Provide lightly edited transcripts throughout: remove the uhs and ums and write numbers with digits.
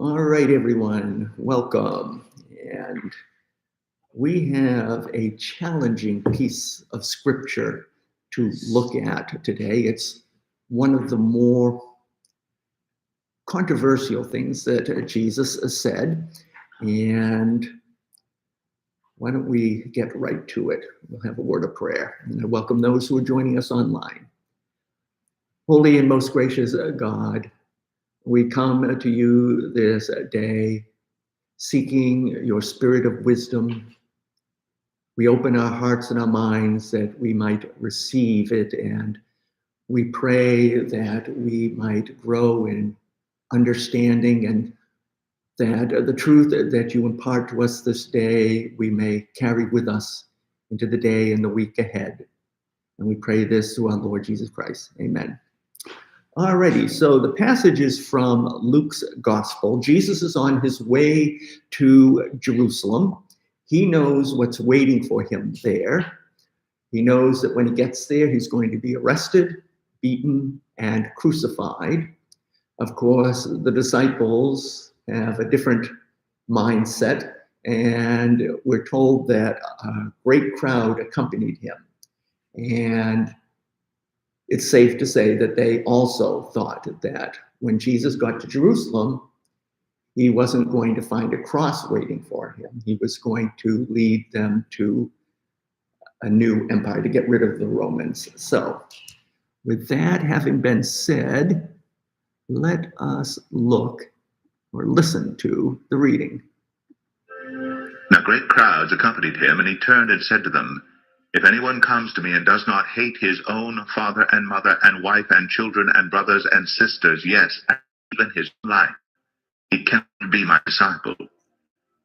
All right, everyone, welcome. And we have a challenging piece of scripture to look at today. It's one of the more controversial things that Jesus said. And why don't we get right to it? We'll have a word of prayer. And I welcome those who are joining us online. Holy and most gracious God, we come to you this day seeking your spirit of wisdom. We open our hearts and our minds that we might receive it, and we pray that we might grow in understanding, and that the truth that you impart to us this day, we may carry with us into the day and the week ahead. And we pray this through our Lord Jesus Christ. Amen. Alrighty, so the passage is from Luke's Gospel. Jesus is on his way to Jerusalem. He knows what's waiting for him there. He knows that when he gets there, he's going to be arrested, beaten, and crucified. Of course, the disciples have a different mindset, and we're told that a great crowd accompanied him. And it's safe to say that they also thought that when Jesus got to Jerusalem, he wasn't going to find a cross waiting for him. He was going to lead them to a new empire, to get rid of the Romans. So, with that having been said, let us look or listen to the reading. Now great crowds accompanied him, and he turned and said to them, "If anyone comes to me and does not hate his own father and mother and wife and children and brothers and sisters, yes, and even his life, he cannot be my disciple.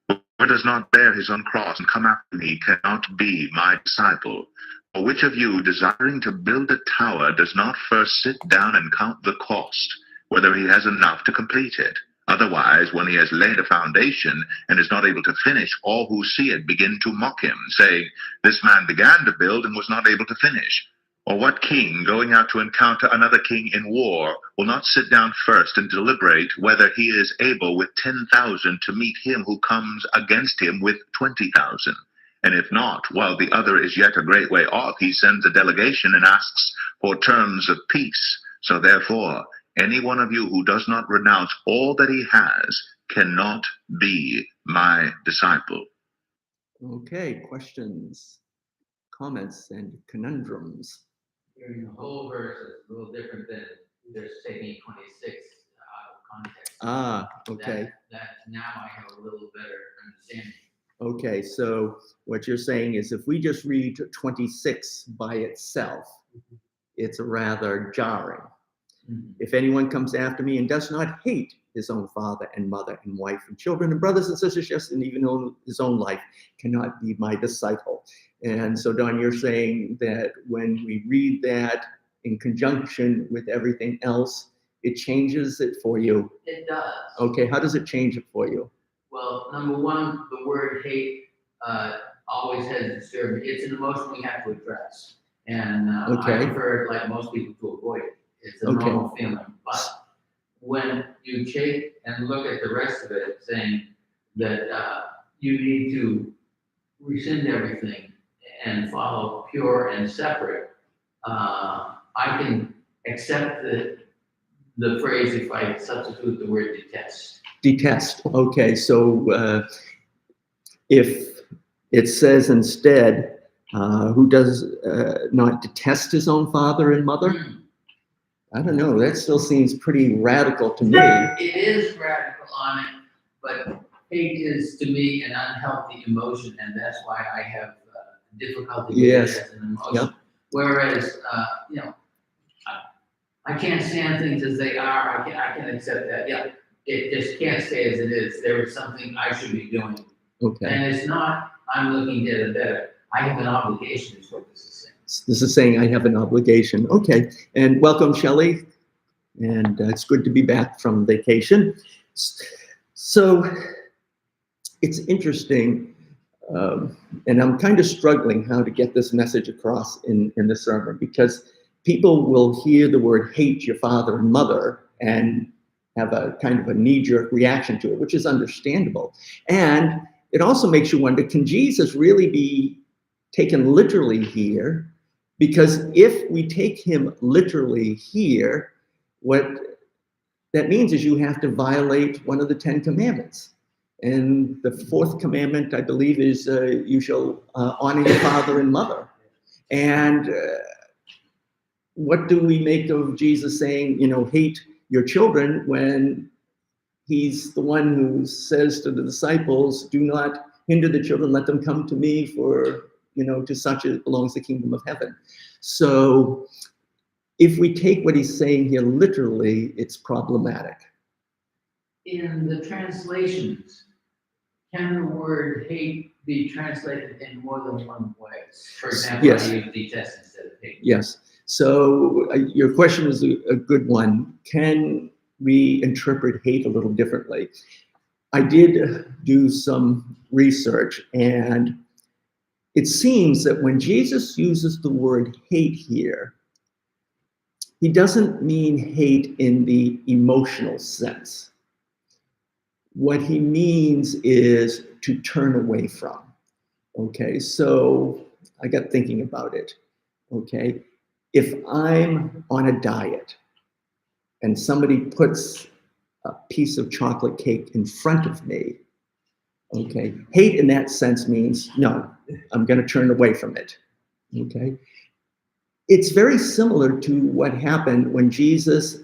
Whoever does not bear his own cross and come after me cannot be my disciple. For which of you, desiring to build a tower, does not first sit down and count the cost, whether he has enough to complete it? Otherwise, when he has laid a foundation and is not able to finish, all who see it begin to mock him, saying, 'This man began to build and was not able to finish.' Or what king, going out to encounter another king in war, will not sit down first and deliberate whether he is able with 10,000 to meet him who comes against him with 20,000? And if not, while the other is yet a great way off, he sends a delegation and asks for terms of peace. So therefore, any one of you who does not renounce all that he has cannot be my disciple." Okay, questions, comments, and conundrums? Hearing the whole verse is a little different than just taking 26 out of context. Okay. That now I have a little better understanding. Okay, so what you're saying is if we just read 26 by itself, it's rather jarring. If anyone comes after me and does not hate his own father and mother and wife and children and brothers and sisters, yes, and even his own life, cannot be my disciple. And so, Don, you're saying that when we read that in conjunction with everything else, it changes it for you. It does. Okay, how does it change it for you? Well, number one, the word hate always has disturbed me. It's an emotion we have to address. And I prefer, like most people, to avoid it. It's a normal feeling. But when you take and look at the rest of it, saying that you need to rescind everything and follow pure and separate, I can accept the phrase if I substitute the word detest. Detest. Okay, so if it says instead, who does not detest his own father and mother? I don't know. That still seems pretty radical to me. It is radical on it, but hate is to me an unhealthy emotion, and that's why I have difficulty with it as an emotion. Yep. Whereas, I can't stand things as they are. I can accept that. Yeah, it just can't stay as it is. There is something I should be doing. Okay. And it's not, I'm looking to get it better. I have an obligation, is what this is saying. This is saying I have an obligation. Okay. And welcome, Shelley. And it's good to be back from vacation. So it's interesting. And I'm kind of struggling how to get this message across in the sermon, because people will hear the word hate your father and mother and have a kind of a knee-jerk reaction to it, which is understandable. And it also makes you wonder, can Jesus really be taken literally here? Because if we take him literally here, what that means is you have to violate one of the 10 commandments. And the 4th commandment, I believe, is you shall honor your father and mother. And what do we make of Jesus saying, hate your children, when he's the one who says to the disciples, do not hinder the children, let them come to me, for, to such belongs the kingdom of heaven. So if we take what he's saying here literally, it's problematic. In the translations, can the word hate be translated in more than one way? For example, yes. I use detest instead of hate. Yes. So your question is a good one. Can we interpret hate a little differently? I did do some research, and it seems that when Jesus uses the word hate here, he doesn't mean hate in the emotional sense. What he means is to turn away from. Okay, so I got thinking about it. Okay, if I'm on a diet and somebody puts a piece of chocolate cake in front of me, okay, hate in that sense means, no, I'm going to turn away from it. Okay, it's very similar to what happened when Jesus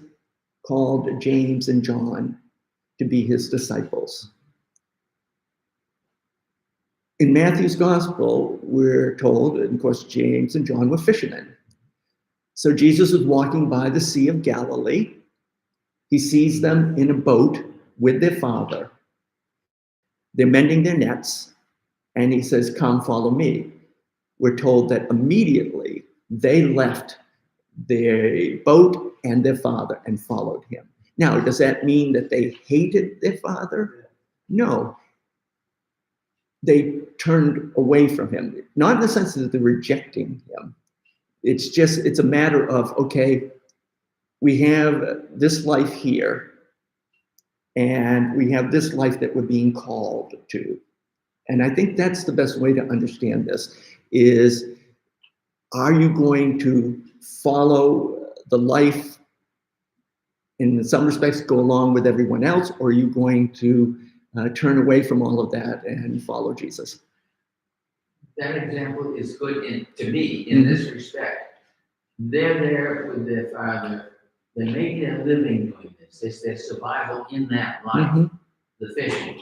called James and John to be his disciples. In Matthew's gospel, we're told, and of course, James and John were fishermen. So Jesus was walking by the Sea of Galilee. He sees them in a boat with their father. They're mending their nets, and he says, come, follow me. We're told that immediately they left their boat and their father and followed him. Now, does that mean that they hated their father? No. They turned away from him, not in the sense that they're rejecting him. It's a matter of, okay, we have this life here, and we have this life that we're being called to. And I think that's the best way to understand this, is, are you going to follow the life, in some respects, go along with everyone else, or are you going to turn away from all of that and follow Jesus? That example is good to me in this respect. They're there with their father. They're making a living doing this. It's their survival in that life, the fishing.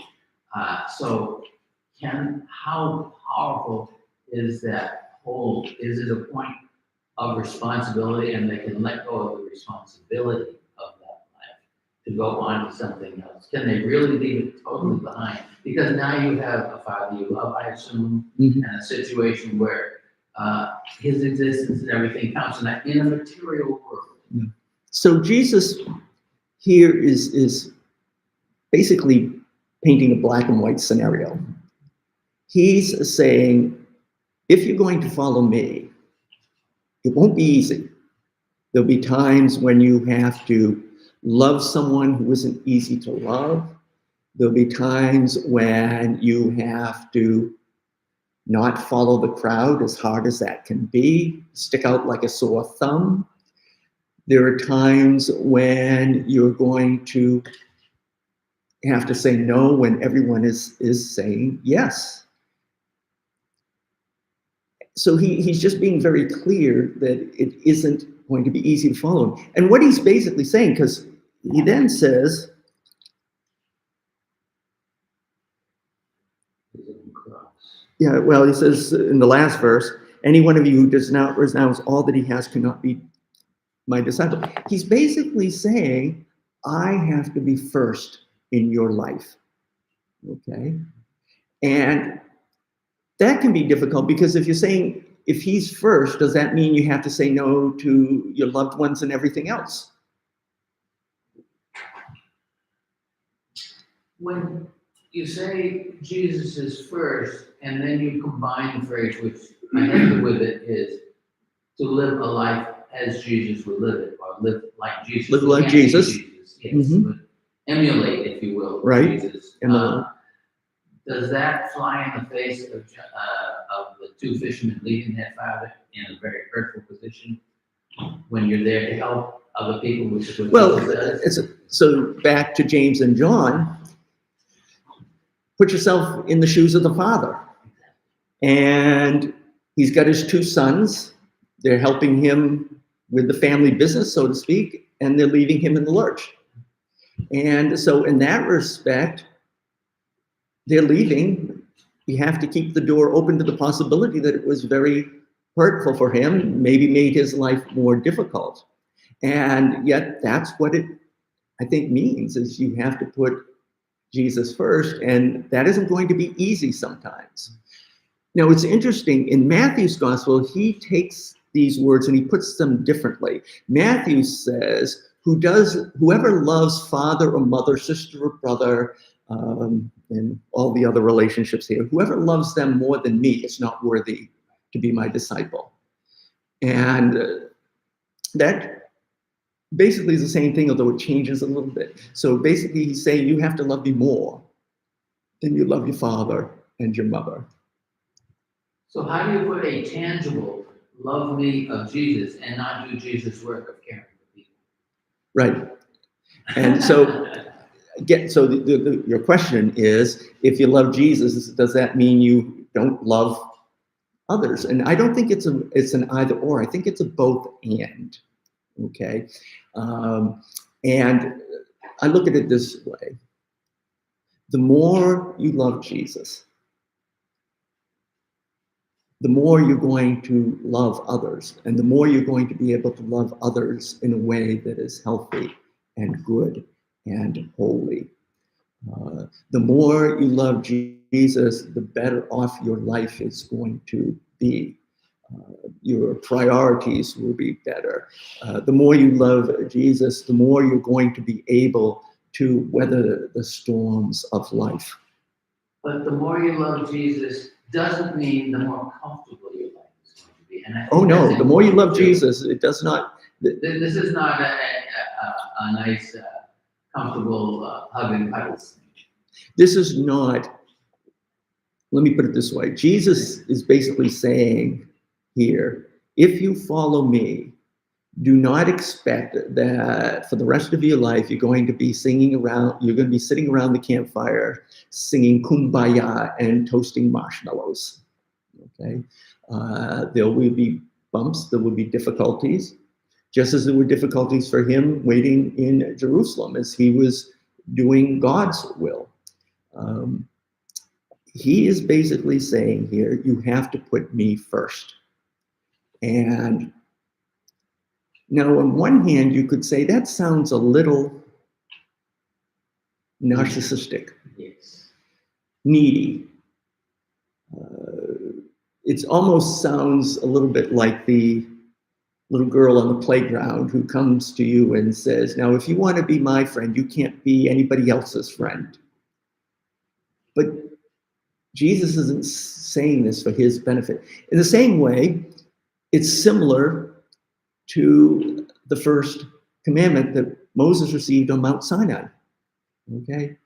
So how powerful is that hold? Is it a point of responsibility, and they can let go of the responsibility of that life to go on to something else? Can they really leave it totally behind? Because now you have a father you love, I assume, and a situation where his existence and everything counts in a material world. So Jesus here is basically painting a black and white scenario. He's saying, if you're going to follow me, it won't be easy. There'll be times when you have to love someone who isn't easy to love. There'll be times when you have to not follow the crowd, as hard as that can be, stick out like a sore thumb. There are times when you're going to have to say no when everyone is saying yes. So he's just being very clear that it isn't going to be easy to follow him. And what he's basically saying, because he then says, yeah, well, he says in the last verse, any one of you who does not renounce all that he has cannot be my disciple. He's basically saying, I have to be first in your life. Okay? And that can be difficult, because if you're saying, if he's first, does that mean you have to say no to your loved ones and everything else? When you say Jesus is first, and then you combine the phrase, which connected with it, is to live a life as Jesus would live it, or live like Jesus. Live like Jesus. Yes. emulate, if you will, Right. Jesus. Emulate. Does that fly in the face of the two fishermen leaving their father in a very hurtful position when you're there to help other people, which is what Well, Jesus does? so back to James and John, put yourself in the shoes of the father. And he's got his two sons. They're helping him with the family business, so to speak, and they're leaving him in the lurch. And so in that respect, they're leaving. You have to keep the door open to the possibility that it was very hurtful for him, maybe made his life more difficult. And yet that's what it, I think, means, is you have to put Jesus first, and that isn't going to be easy sometimes. Now, it's interesting, in Matthew's gospel, he takes these words and he puts them differently. Matthew says, whoever loves father or mother, sister or brother, and all the other relationships here, whoever loves them more than me is not worthy to be my disciple. And that basically is the same thing, although it changes a little bit. So basically he's saying you have to love me more than you love your father and your mother. So how do you put a tangible love me of Jesus and not do Jesus' work of caring for people? Right. And so your question is, if you love Jesus, does that mean you don't love others? And I don't think it's an either or. I think it's a both and. Okay. And I look at it this way. The more you love Jesus, the more you're going to love others, and the more you're going to be able to love others in a way that is healthy and good and holy. The more you love Jesus, the better off your life is going to be. Your priorities will be better. The more you love Jesus, the more you're going to be able to weather the storms of life. But the more you love Jesus doesn't mean the more comfortable your life is going to be. And oh no, the more you love Jesus, it does not. This is not a nice, comfortable hug and cuddles. This is not, let me put it this way. Jesus is basically saying here, if you follow me, do not expect that for the rest of your life, you're going to be sitting around the campfire, singing Kumbaya and toasting marshmallows. Okay. There will be bumps, there will be difficulties, just as there were difficulties for him waiting in Jerusalem as he was doing God's will. He is basically saying here, you have to put me first. And now, on one hand, you could say that sounds a little narcissistic, Yes. Needy. It almost sounds a little bit like the little girl on the playground who comes to you and says, now, if you want to be my friend, you can't be anybody else's friend. But Jesus isn't saying this for his benefit. In the same way, it's similar to the first commandment that Moses received on Mount Sinai. Okay?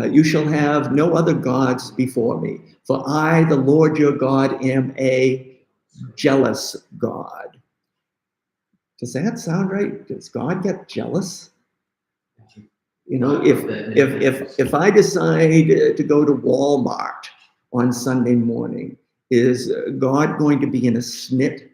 You shall have no other gods before me, for I, the Lord your God, am a jealous God. Does that sound right? Does God get jealous? You know, if I decide to go to Walmart on Sunday morning, is God going to be in a snit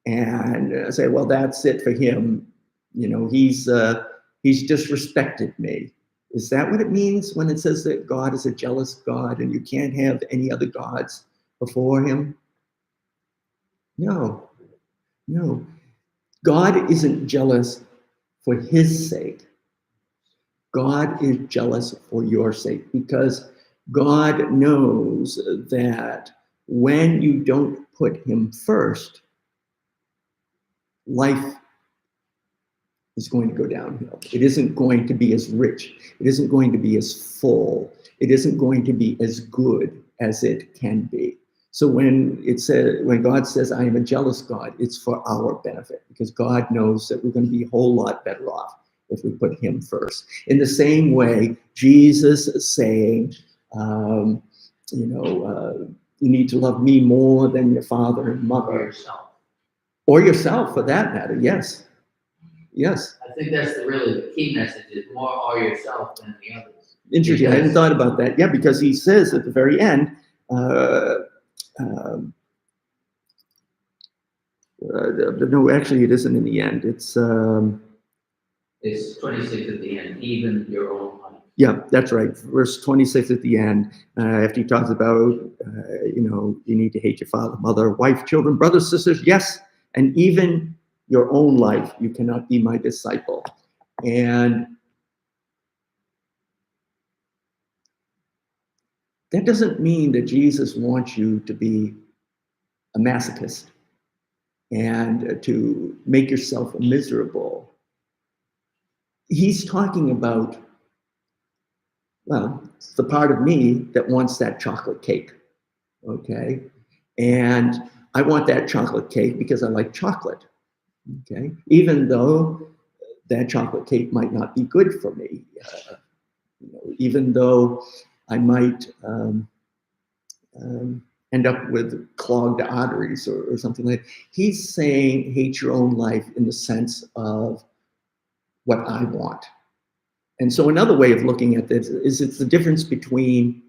and say, well, that's it for him? You know, he's disrespected me. Is that what it means when it says that God is a jealous God and you can't have any other gods before him? No. God isn't jealous for his sake. God is jealous for your sake, because God knows that when you don't put him first, life is going to go downhill. It isn't going to be as rich. It isn't going to be as full. It isn't going to be as good as it can be. So when God says, I am a jealous God, it's for our benefit, because God knows that we're going to be a whole lot better off if we put him first. In the same way, Jesus is saying, you need to love me more than your father and mother. Or yourself, for that matter. Yes. Yes. I think that's really the key message, is more or yourself than the others. Interesting. I hadn't thought about that. Yeah, because he says at the very end, no, actually, it isn't in the end. It's 26 at the end, even your own life. Yeah, that's right. Verse 26 at the end, after he talks about, you need to hate your father, mother, wife, children, brothers, sisters. Yes, and even your own life, you cannot be my disciple. And that doesn't mean that Jesus wants you to be a masochist and to make yourself miserable. He's talking about, well, it's the part of me that wants that chocolate cake, okay? And I want that chocolate cake because I like chocolate, okay? Even though that chocolate cake might not be good for me, even though I might end up with clogged arteries or something like that. He's saying hate your own life in the sense of what I want. And so another way of looking at this is it's the difference between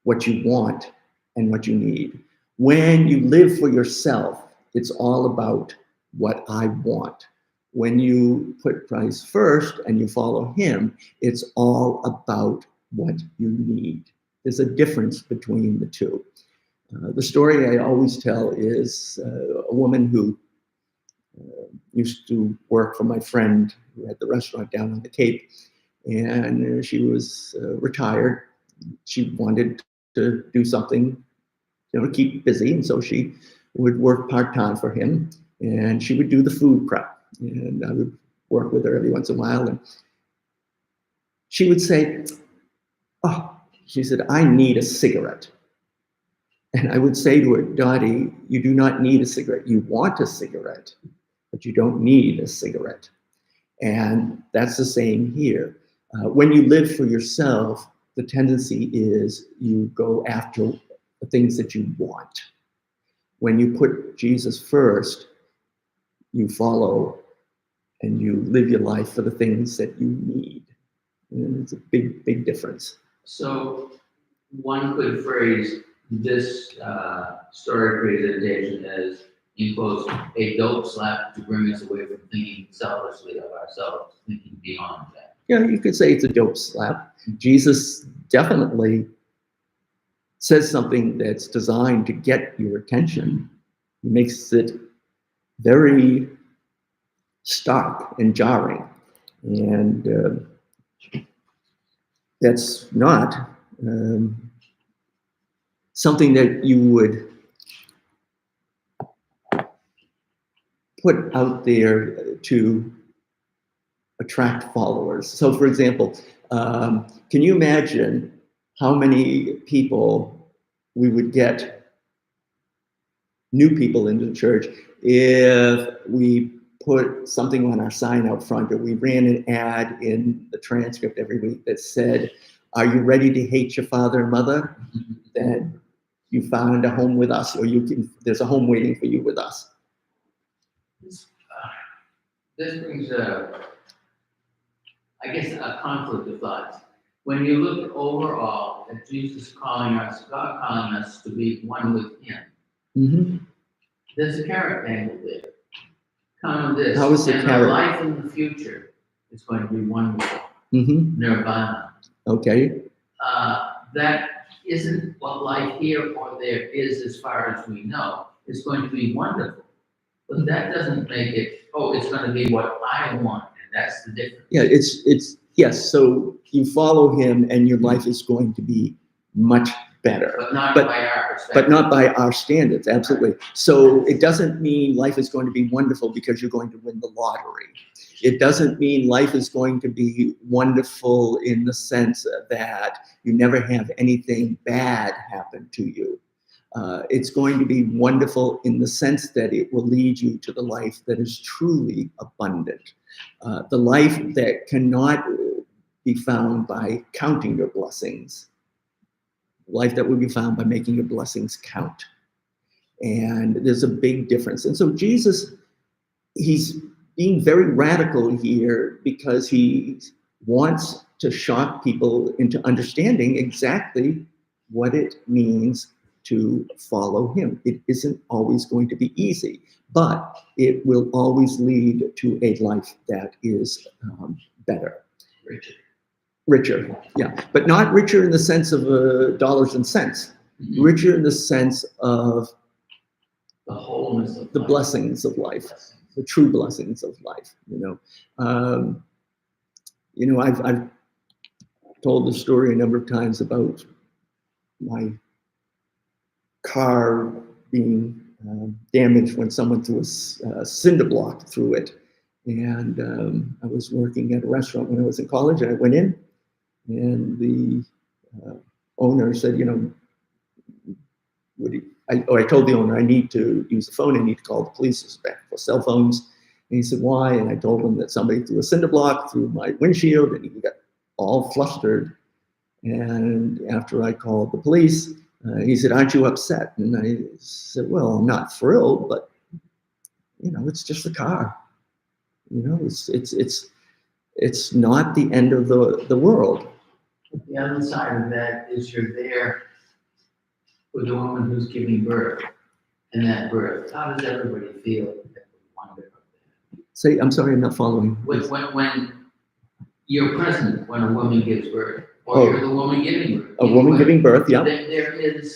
what you want and what you need. When you live for yourself, it's all about what I want. When you put Christ first and you follow him, it's all about what you need. There's a difference between the two. The story I always tell is a woman who used to work for my friend who had the restaurant down on the Cape, and she was retired. She wanted to do something, to keep busy, and so she would work part-time for him, and she would do the food prep, and I would work with her every once in a while, and she would say, she said, I need a cigarette. And I would say to her, Dottie, you do not need a cigarette. You want a cigarette, but you don't need a cigarette. And that's the same here. When you live for yourself, the tendency is you go after the things that you want. When you put Jesus first, you follow and you live your life for the things that you need. And it's a big, big difference. So one could phrase this story presentation as, in quotes, a dope slap to bring us away from thinking selflessly of ourselves, thinking beyond that. Yeah, you could say it's a dope slap. Jesus definitely says something that's designed to get your attention. He makes it very stark and jarring. And that's not something that you would put out there to attract followers. So for example, can you imagine how many people we would get, new people into the church, if we put something on our sign out front, or we ran an ad in the transcript every week that said, are you ready to hate your father and mother? Then you found a home with us, or there's a home waiting for you with us. This brings a conflict of thoughts. When you look overall at Jesus calling us, God calling us to be one with him, Mm-hmm. There's a carrot angle there. Kind of this. How is the and carrot? The life in the future is going to be wonderful. Mm-hmm. Nirvana. Okay. That isn't what life here or there is, as far as we know. It's going to be wonderful. But that doesn't make it, it's going to be what I want. And that's the difference. Yeah, it's yes. So you follow him and your life is going to be much better. But not by our perspective. But not by our standards, absolutely. So it doesn't mean life is going to be wonderful because you're going to win the lottery. It doesn't mean life is going to be wonderful in the sense that you never have anything bad happen to you. It's going to be wonderful in the sense that it will lead you to the life that is truly abundant, the life that cannot be found by counting your blessings, life that will be found by making your blessings count. And there's a big difference. And so Jesus, he's being very radical here because he wants to shock people into understanding exactly what it means to follow him. It isn't always going to be easy, but it will always lead to a life that is better. Richer, yeah, but not richer in the sense of dollars and cents. Mm-hmm. Richer in the sense of the wholeness of the life. Blessings of life, the true blessings of life. I've told the story a number of times about my car being damaged when someone threw a cinder block through it. And I was working at a restaurant when I was in college, and I went in, and the owner said, I told the owner, I need to use the phone, I need to call the police back for cell phones. And he said, why? And I told him that somebody threw a cinder block through my windshield, and he got all flustered. And after I called the police, he said, aren't you upset? And I said, well, I'm not thrilled, but, it's just a car. It's not the end of the world. The other side of that is you're there with a woman who's giving birth, and that birth. How does everybody feel that we wonder of that? Say, I'm sorry, I'm not following. When you're present when a woman gives birth, or you're the woman giving birth. A woman giving birth, yeah. There is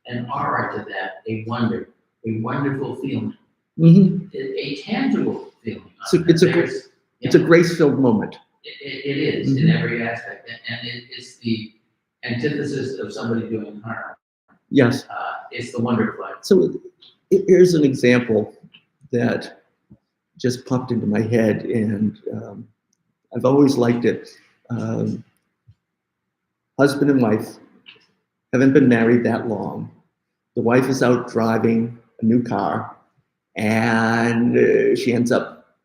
an aura to that, a wonder, a wonderful feeling, a tangible feeling. It's a grace-filled moment. It is in every aspect, and it's the antithesis of somebody doing harm. Yes. It's the wonder flag. So here's an example that just popped into my head, and I've always liked it. Husband and wife haven't been married that long. The wife is out driving a new car, and she ends up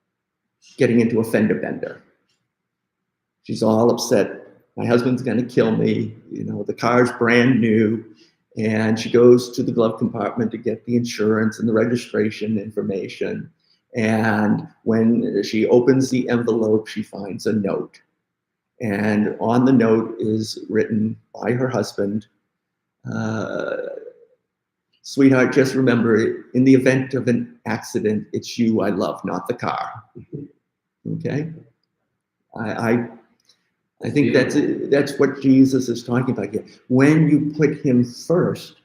getting into a fender bender. She's all upset. My husband's going to kill me. The car's brand new. And she goes to the glove compartment to get the insurance and the registration information. And when she opens the envelope, she finds a note. And on the note is written by her husband, sweetheart, just remember, in the event of an accident, it's you I love, not the car. Okay? I think that's what Jesus is talking about here. When you put him first,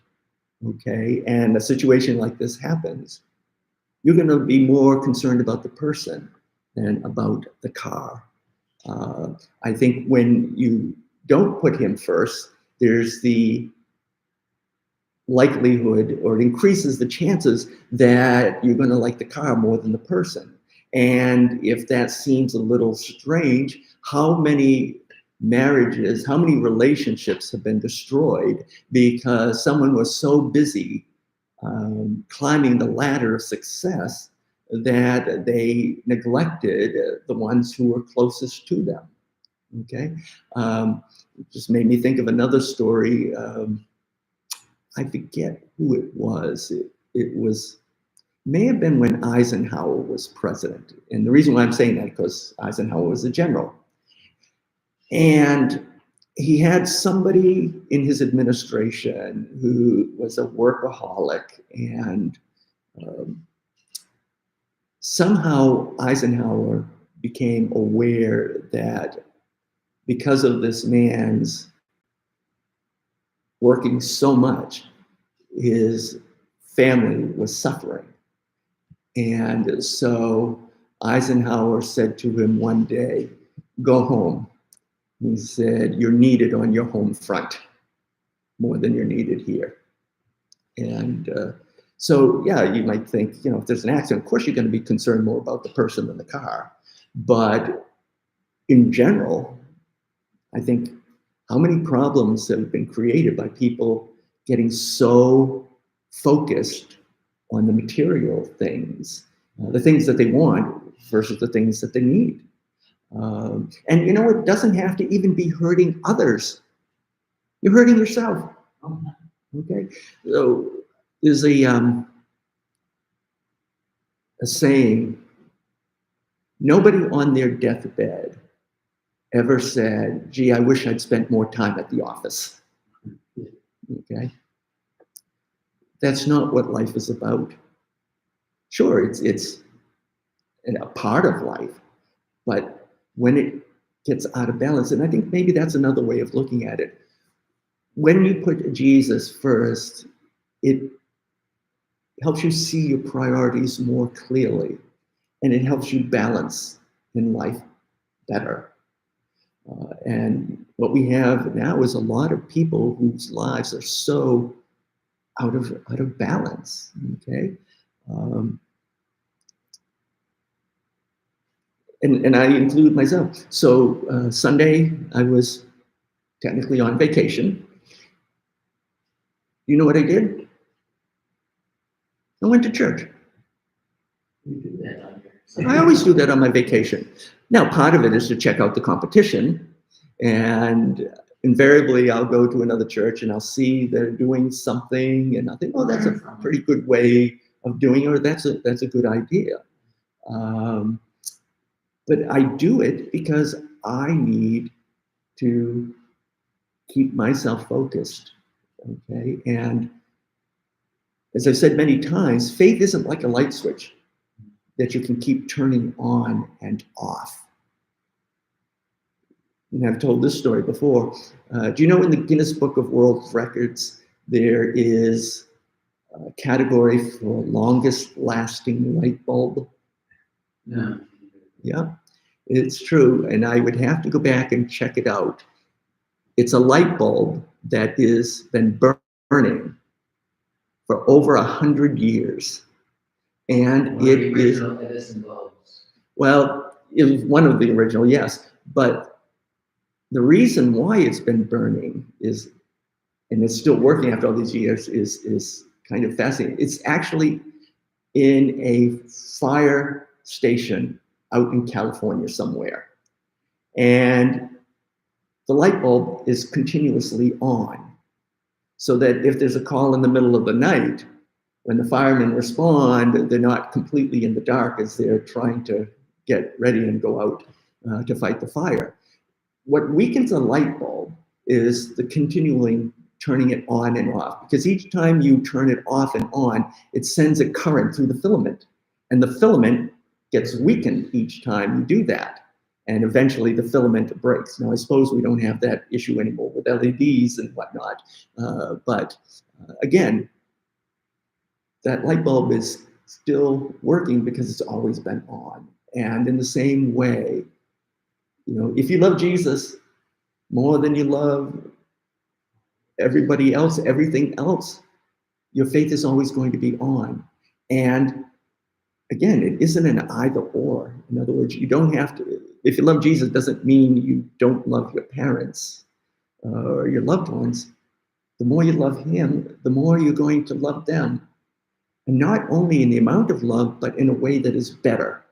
okay, and a situation like this happens, you're going to be more concerned about the person than about the car. I think when you don't put him first, there's the likelihood, or it increases the chances that you're going to like the car more than the person. And if that seems a little strange, how many marriages, how many relationships have been destroyed because someone was so busy climbing the ladder of success that they neglected the ones who were closest to them. Okay, it just made me think of another story. I forget who it was. It was may have been when Eisenhower was president, and the reason why I'm saying that because Eisenhower was a general. And he had somebody in his administration who was a workaholic, and somehow Eisenhower became aware that because of this man's working so much, his family was suffering. And so Eisenhower said to him one day, go home. He said, you're needed on your home front more than you're needed here. And so, yeah, you might think, if there's an accident, of course you're going to be concerned more about the person than the car. But in general, I think how many problems have been created by people getting so focused on the material things, the things that they want versus the things that they need. And you know, it doesn't have to even be hurting others. You're hurting yourself. Okay. So there's a saying, nobody on their deathbed ever said, gee, I wish I'd spent more time at the office. Okay. That's not what life is about. Sure, it's a part of life, but when it gets out of balance, and I think maybe that's another way of looking at it. When you put Jesus first, it helps you see your priorities more clearly, and it helps you balance in life better. And what we have now is a lot of people whose lives are so out of balance. Okay, and I include myself. So Sunday I was technically on vacation. You know what I did? I went to church. You do that on your- I always do that on my vacation. Now, part of it is to check out the competition, and invariably I'll go to another church and I'll see they're doing something, and I think, oh, that's a pretty good way of doing it, or that's a good idea. But I do it because I need to keep myself focused. Okay, and as I've said many times, faith isn't like a light switch that you can keep turning on and off. And I've told this story before. Do you know in the Guinness Book of World Records, there is a category for longest lasting light bulb? No. Yeah, it's true. And I would have to go back and check it out. It's a light bulb that has been burning for over 100 years. And One of the it is, original Edison bulbs. well, it was one of the original, yes. But the reason why it's been burning is, and it's still working after all these years, is kind of fascinating. It's actually in a fire station out in California somewhere. And the light bulb is continuously on, so that if there's a call in the middle of the night, when the firemen respond, they're not completely in the dark as they're trying to get ready and go out to fight the fire. What weakens a light bulb is the continuing turning it on and off, because each time you turn it off and on, it sends a current through the filament, and the filament gets weakened each time you do that. And eventually the filament breaks. Now, I suppose we don't have that issue anymore with LEDs and whatnot. But again, that light bulb is still working because it's always been on. And in the same way, you know, if you love Jesus more than you love everybody else, everything else, your faith is always going to be on. And again, it isn't an either or. In other words, you don't have to, if you love Jesus, doesn't mean you don't love your parents or your loved ones. The more you love him, the more you're going to love them. And not only in the amount of love, but in a way that is better.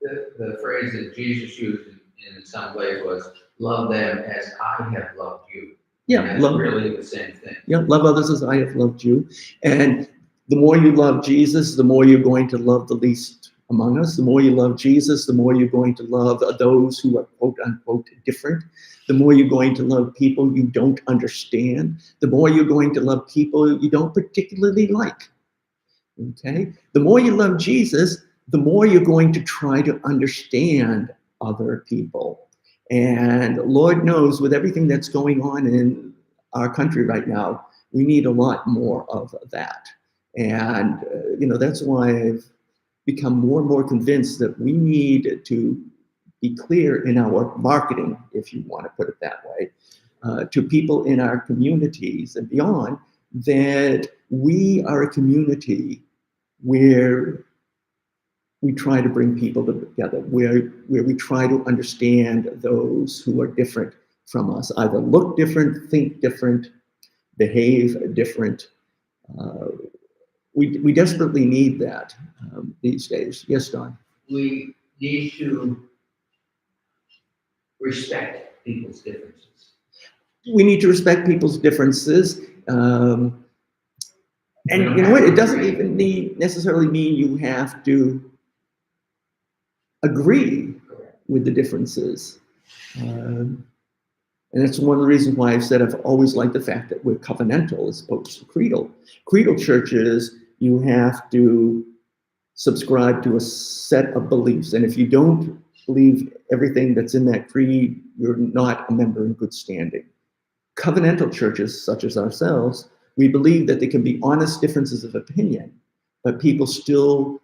The phrase that Jesus used in some ways was, love them as I have loved you. Yeah, and that's really the same thing. Yeah, love others as I have loved you. And the more you love Jesus, the more you're going to love the least among us. The more you love Jesus, the more you're going to love those who are quote unquote different. The more you're going to love people you don't understand. The more you're going to love people you don't particularly like. Okay? The more you love Jesus, the more you're going to try to understand other people. And Lord knows, with everything that's going on in our country right now, we need a lot more of that. And, you know, that's why I've become more and more convinced that we need to be clear in our marketing, if you want to put it that way, to people in our communities and beyond, that we are a community where we try to bring people together, where we try to understand those who are different from us, either look different, think different, behave different, We desperately need that these days. Yes, Don? We need to respect people's differences. We need to respect people's differences. And you know what? It doesn't even necessarily mean you have to agree with the differences. And that's one of the reasons why I've said I've always liked the fact that we're covenantal as opposed to creedal. Creedal churches, you have to subscribe to a set of beliefs. And if you don't believe everything that's in that creed, you're not a member in good standing. Covenantal churches, such as ourselves, we believe that there can be honest differences of opinion, but people still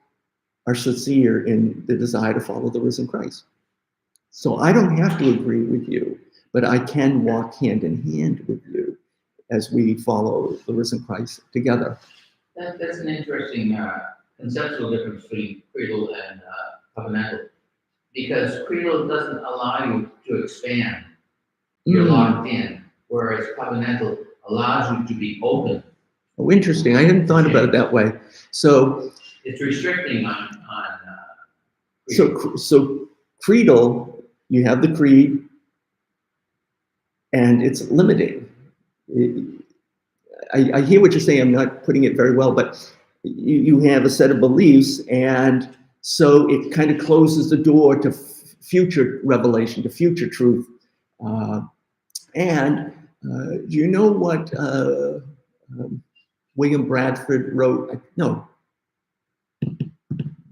are sincere in the desire to follow the risen Christ. So I don't have to agree with you, but I can walk hand in hand with you as we follow the risen Christ together. That's an interesting conceptual difference between creedal and covenantal, because creedal doesn't allow you to expand. You're locked in, whereas covenantal allows you to be open. Oh, interesting. I hadn't thought about it that way. So it's restricting on so creedal, you have the creed, and it's limiting. I hear what you're saying. I'm not putting it very well, but you have a set of beliefs, and so it kind of closes the door to future revelation, to future truth. And do you know what William Bradford wrote? No,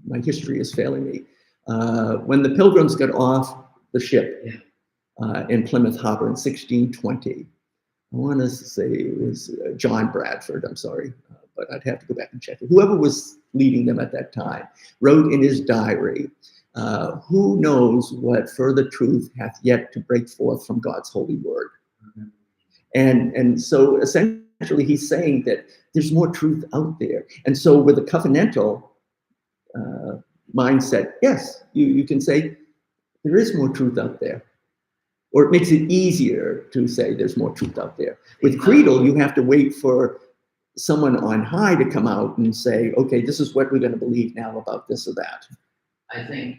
my history is failing me. When the Pilgrims got off the ship in Plymouth Harbor in 1620, I want to say it was John Bradford, I'm sorry, but I'd have to go back and check it. Whoever was leading them at that time wrote in his diary, who knows what further truth hath yet to break forth from God's holy word. And so essentially he's saying that there's more truth out there. And so with a covenantal mindset, yes, you can say there is more truth out there. Or it makes it easier to say there's more truth out there. With creedal, you have to wait for someone on high to come out and say, okay, this is what we're going to believe now about this or that. I think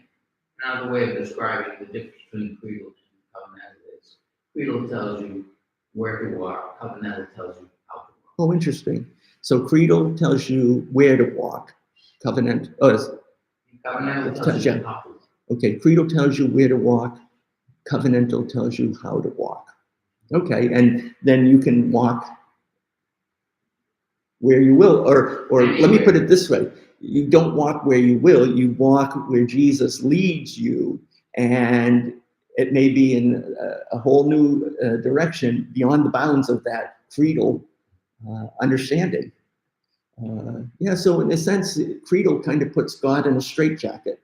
another way of describing the difference between creedal and covenantal is creedal tells you where to walk, covenantal tells you how to walk. Oh, interesting. So creedal tells you where to walk. Covenantal tells you how to walk. Okay, creedal tells you where to walk. Covenantal tells you how to walk. Okay, and then you can walk where you will, or let me put it this way. You don't walk where you will, you walk where Jesus leads you, and it may be in a whole new direction beyond the bounds of that creedal understanding. So in a sense, creedal kind of puts God in a straitjacket.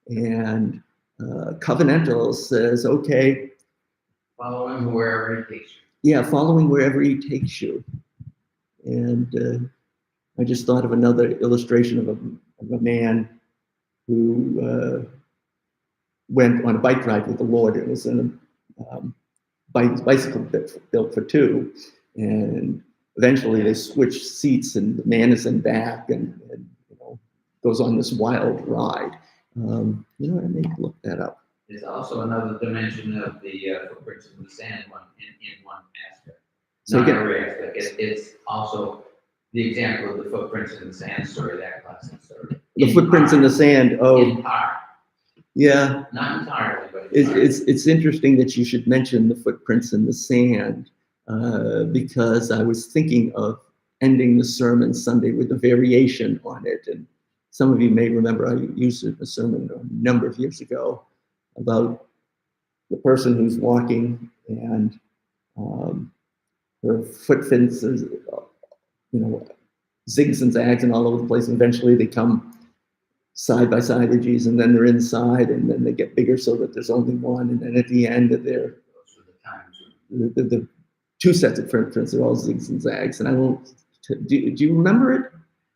And covenantal says, okay. Following wherever he takes you. Yeah, following wherever he takes you. And I just thought of another illustration of a man who went on a bike ride with the Lord. It was in a bicycle built for two. And eventually they switched seats and the man is in back and goes on this wild ride. I may look that up. There's also another dimension of the footprints in the sand in one aspect. So not every aspect. It's also the example of the footprints in the sand story, that classic story. The footprints in the sand. Oh, in part. Yeah. Not entirely, but it's interesting that you should mention the footprints in the sand because I was thinking of ending the sermon Sunday with a variation on it. And some of you may remember I used a sermon a number of years ago about the person who's walking and her footprints, zigs and zags and all over the place. And eventually they come side by side with Jesus, and then they're inside, and then they get bigger so that there's only one. And then at the end of the two sets of footprints are all zigs and zags. And I won't. Do you remember it?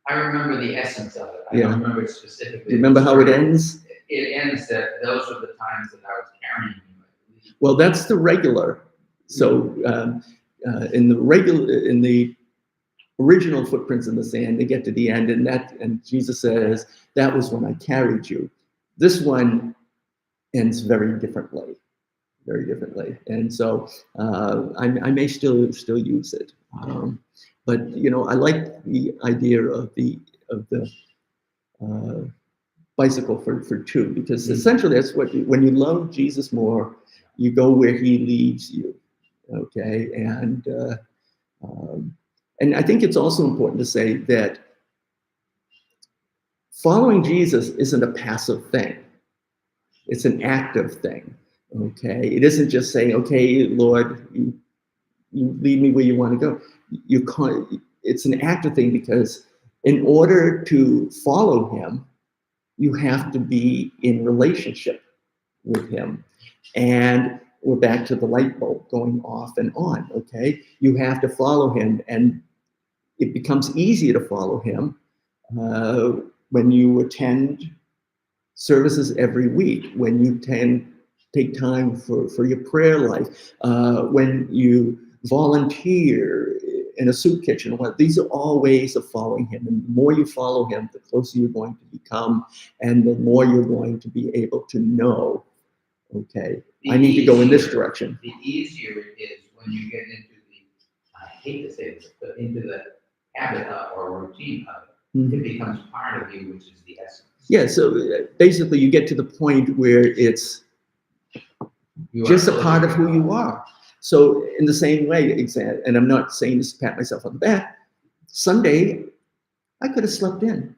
I remember the essence of it. I don't remember it specifically. Do you remember how it ends? It ends that those are the times that I was carrying you. Well, that's the regular. So in the original footprints in the sand. They get to the end, and Jesus says, "That was when I carried you." This one ends very differently, and so I may still use it. But I like the idea of the bicycle for two, because essentially that's when you love Jesus more, you go where he leads you. Okay, and I think it's also important to say that following Jesus isn't a passive thing; it's an active thing. Okay, it isn't just saying, "Okay, Lord, you lead me where you want to go." It's an active thing, because in order to follow him, you have to be in relationship with him. And we're back to the light bulb going off and on, okay? You have to follow him, and it becomes easier to follow him when you attend services every week, when you take time for your prayer life, when you volunteer in a soup kitchen. These are all ways of following him. And the more you follow him, the closer you're going to become, and the more you're going to be able to know, okay, I need to go in this direction. The easier it is when you get into I hate to say this, but into the habit or routine of it. Mm-hmm. It becomes part of you, which is the essence. Yeah, so basically you get to the point where it's just a part of who you are. So in the same way, and I'm not saying this to pat myself on the back, Sunday, I could have slept in.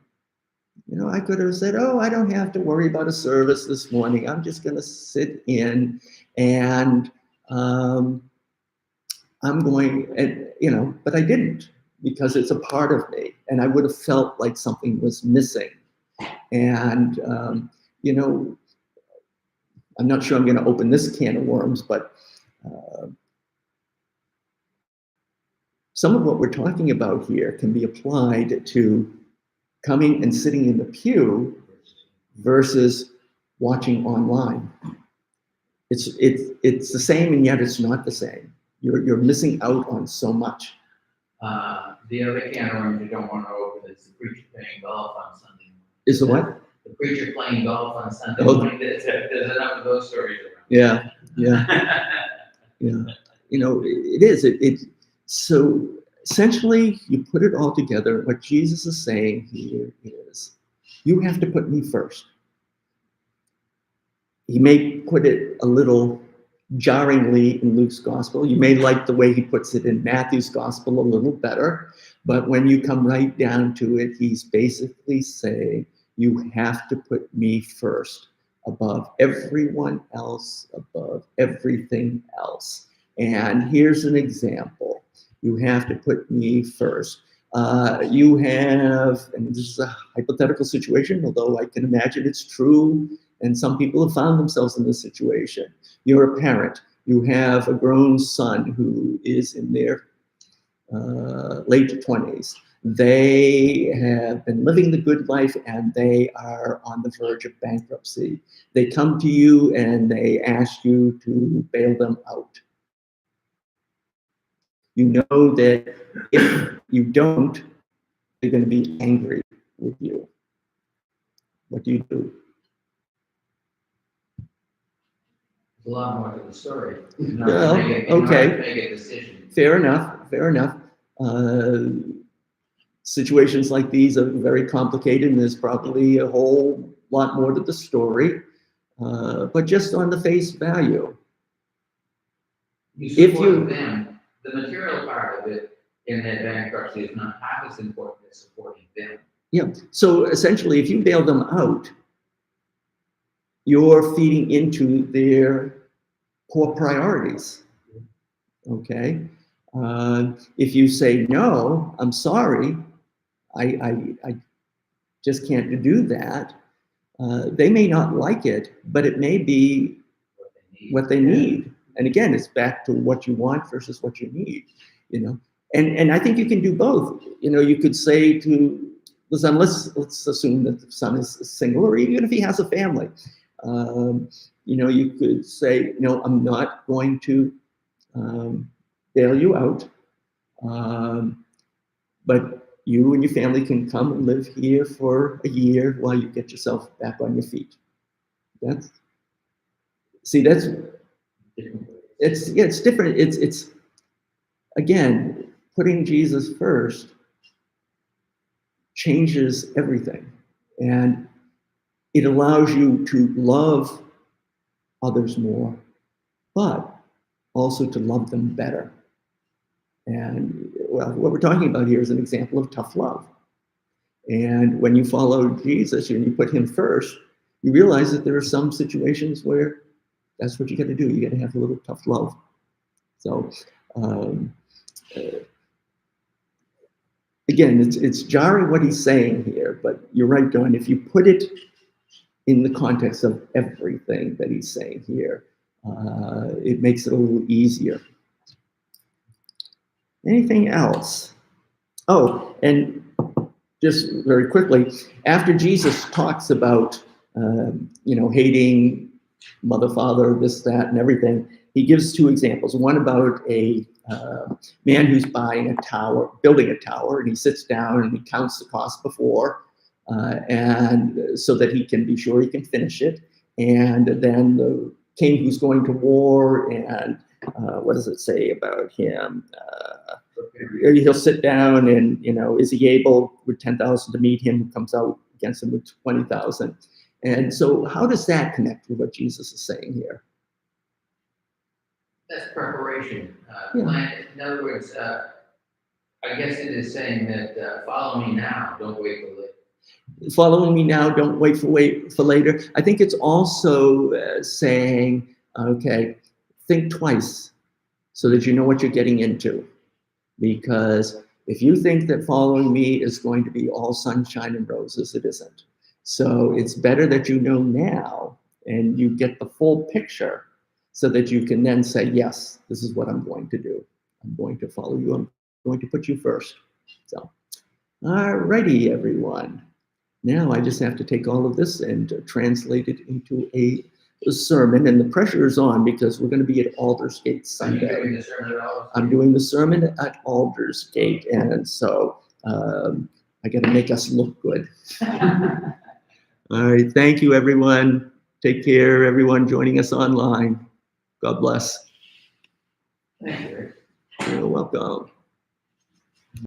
I could have said, "Oh, I don't have to worry about a service this morning. I'm just going to sit in, and I'm going," and but I didn't, because it's a part of me, and I would have felt like something was missing. And I'm not sure I'm going to open this can of worms, but some of what we're talking about here can be applied to coming and sitting in the pew versus watching online. It's the same, and yet it's not the same. You're missing out on so much. The other can of worms you don't want to open is the preacher playing golf on Sunday morning. Is the what? The preacher playing golf on Sunday morning. There's enough of those stories around. Yeah. It is. So essentially, you put it all together. What Jesus is saying here is, you have to put me first. He may put it a little jarringly in Luke's gospel. You may like the way he puts it in Matthew's gospel a little better. But when you come right down to it, he's basically saying, you have to put me first, above everyone else, above everything else. And here's an example. You have to put me first. You have, and this is a hypothetical situation, although I can imagine it's true, and some people have found themselves in this situation. You're a parent. You have a grown son who is in their late 20s. They have been living the good life, and they are on the verge of bankruptcy. They come to you and they ask you to bail them out. You know that if you don't, they're going to be angry with you. What do you do? There's a lot more to the story. Well, okay. Fair enough. Situations like these are very complicated, and there's probably a whole lot more to the story. But just on the face value, if you them, the material part of it in that bankruptcy is not half as important as supporting them. Yeah. So essentially, if you bail them out, you're feeding into their core priorities. Okay. If you say, no, I'm sorry, I just can't do that, they may not like it, but it may be what they need. And again, it's back to what you want versus what you need, And I think you can do both. You could say to the son, let's assume that the son is single, or even if he has a family. You could say, I'm not going to bail you out, but you and your family can come and live here for a year while you get yourself back on your feet. It's different. It's again, putting Jesus first changes everything, and it allows you to love others more, but also to love them better. And well, what we're talking about here is an example of tough love. And when you follow Jesus and you put him first, you realize that there are some situations where that's what you got to do. You got to have a little tough love. So again, it's jarring what he's saying here, but you're right, Dawn. If you put it in the context of everything that he's saying here, it makes it a little easier. Anything else? Oh, and just very quickly, after Jesus talks about, hating mother, father, this, that, and everything, he gives two examples. One about a man who's building a tower, and he sits down and he counts the cost before, and so that he can be sure he can finish it. And then the king who's going to war, and what does it say about him? He'll sit down and, is he able with 10,000 to meet him, who comes out against him with 20,000? And so how does that connect with what Jesus is saying here? That's preparation. Yeah. In other words, I guess it is saying that follow me now, don't wait for later. Following me now, don't wait for later. I think it's also saying, okay, think twice so that you know what you're getting into. Because if you think that following me is going to be all sunshine and roses, it isn't. So it's better that you know now and you get the full picture so that you can then say, yes, this is what I'm going to do. I'm going to follow you. I'm going to put you first. So, all righty, everyone. Now I just have to take all of this and translate it into a sermon, and the pressure is on because we're going to be at Aldersgate Sunday. I'm doing the sermon at Aldersgate, and so I got to make us look good. All right, thank you, everyone. Take care, everyone joining us online. God bless. Thank you. You're welcome.